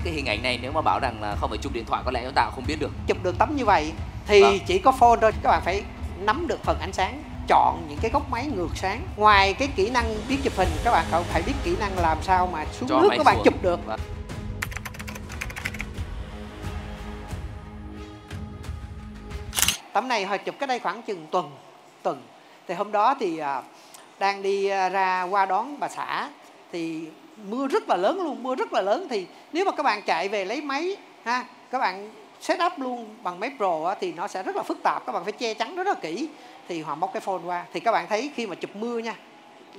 Cái hình ảnh này nếu mà bảo rằng là không phải chụp điện thoại có lẽ chúng ta không biết được. Chụp được tấm như vậy thì Vâng. chỉ có phone thôi, các bạn phải nắm được phần ánh sáng, chọn những cái góc máy ngược sáng. Ngoài cái kỹ năng biết chụp hình, các bạn phải biết kỹ năng làm sao mà xuống Cho nước máy các bạn xuống. chụp được. Vâng. Tấm này hồi chụp cách đây khoảng chừng tuần. Thì hôm đó thì đang đi ra qua đón bà xã thì mưa rất là lớn luôn, mưa rất là lớn. Thì nếu mà các bạn chạy về lấy máy ha, các bạn set up luôn bằng máy Pro á, thì nó sẽ rất là phức tạp, các bạn phải che chắn rất là kỹ. Thì họ móc cái phone qua, thì các bạn thấy khi mà chụp mưa nha,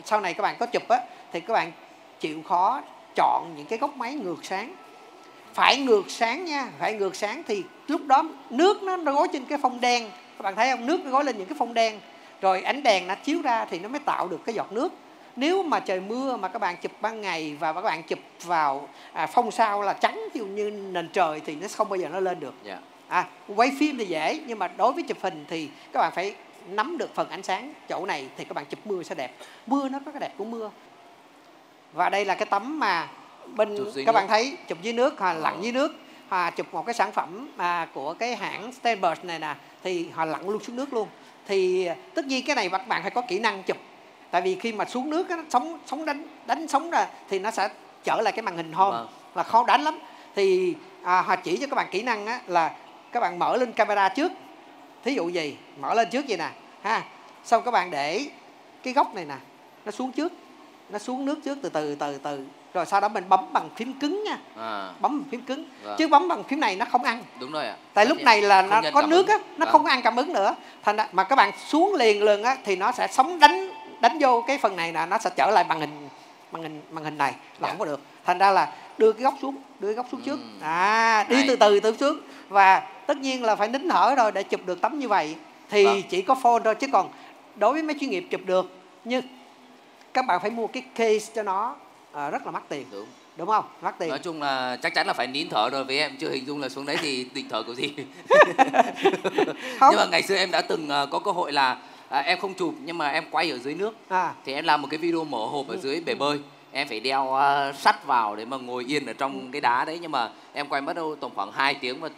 sau này các bạn có chụp á, thì các bạn chịu khó chọn những cái góc máy ngược sáng. Phải ngược sáng nha, phải ngược sáng thì lúc đó nước nó gói trên cái phông đen. Các bạn thấy không? Nước nó gói lên những cái phông đen. Rồi ánh đèn nó chiếu ra thì nó mới tạo được cái giọt nước. Nếu mà trời mưa mà các bạn chụp ban ngày và các bạn chụp vào phông sau là trắng ví dụ như nền trời thì nó không bao giờ nó lên được. Quay phim thì dễ, nhưng mà đối với chụp hình thì các bạn phải nắm được phần ánh sáng chỗ này thì các bạn chụp mưa sẽ đẹp. Mưa nó có cái đẹp của mưa. Và đây là cái tấm mà bên các bạn thấy chụp dưới nước, lặn dưới nước, chụp một cái sản phẩm của cái hãng Stanbridge này nè, thì họ lặn luôn xuống nước luôn. Thì tất nhiên cái này các bạn phải có kỹ năng chụp, tại vì khi mà xuống nước sóng đánh sóng ra thì nó sẽ trở lại cái màn hình home, là khó đánh lắm. Thì họ chỉ cho các bạn kỹ năng là các bạn mở lên camera trước, thí dụ gì mở lên trước vậy nè ha, xong các bạn để cái góc này nè nó xuống trước, nó xuống nước trước từ từ, rồi sau đó mình bấm bằng phím cứng nha, bấm bằng phím cứng. Chứ bấm bằng phím này nó không ăn. Đúng rồi ạ. Tại lúc này là nó có nước á, nó không có ăn cảm ứng nữa. Thành ra, mà các bạn xuống liền á thì nó sẽ sóng đánh vô cái phần này là nó sẽ trở lại màn hình này là không có được. Thành ra là đưa cái góc xuống trước, đi từ từ xuống. Và tất nhiên là phải nín thở rồi để chụp được tấm như vậy. Thì chỉ có phone thôi, chứ còn đối với mấy chuyên nghiệp chụp được, nhưng các bạn phải mua cái case cho nó rất là mắc tiền. Đúng không? Mắc tiền. Nói chung là chắc chắn là phải nín thở rồi, với em chưa hình dung là xuống đấy thì định thở kiểu gì. Nhưng mà ngày xưa em đã từng có cơ hội là em không chụp nhưng mà em quay ở dưới nước. Thì em làm một cái video mở hộp ở dưới bể bơi. Em phải đeo sắt vào để mà ngồi yên ở trong cái đá đấy, nhưng mà em quay mất đâu tầm khoảng 2 tiếng và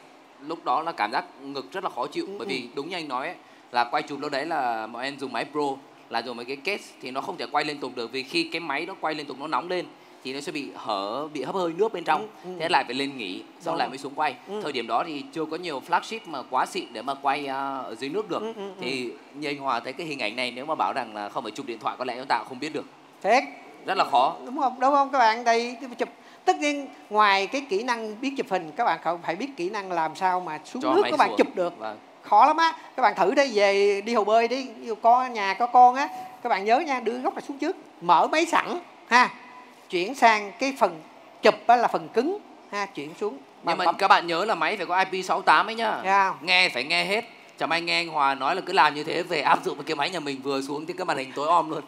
lúc đó là cảm giác ngực rất là khó chịu. Bởi vì đúng như anh nói ấy, là quay chụp lúc đấy là bọn em dùng máy Pro, là dùng mấy cái case thì nó không thể quay liên tục được, vì khi cái máy nó quay liên tục nó nóng lên thì nó sẽ bị hấp hơi nước bên trong. Thế lại phải lên nghỉ, sau lại mới xuống quay. Thời điểm đó thì chưa có nhiều flagship mà quá xịn để mà quay ở dưới nước được. Thì như anh Hòa thấy cái hình ảnh này nếu mà bảo rằng là không phải chụp điện thoại có lẽ chúng ta không biết được. Thiệt. Rất là khó. Đúng không các bạn? Đây chụp, tất nhiên ngoài cái kỹ năng biết chụp hình, các bạn phải biết kỹ năng làm sao mà xuống nước các bạn chụp được. Khó lắm á. Các bạn thử đi, về đi hồ bơi đi, nhà có con á, các bạn nhớ nha, đưa góc này xuống trước, mở máy sẵn ha, chuyển sang cái phần chụp á là phần cứng ha, chuyển xuống. Nhưng mà các bạn nhớ là máy phải có IP68 ấy nhá. Nghe phải nghe hết. Chẳng may nghe anh Hòa nói là cứ làm như thế về áp dụng cái máy nhà mình vừa xuống thì cái màn hình tối om luôn.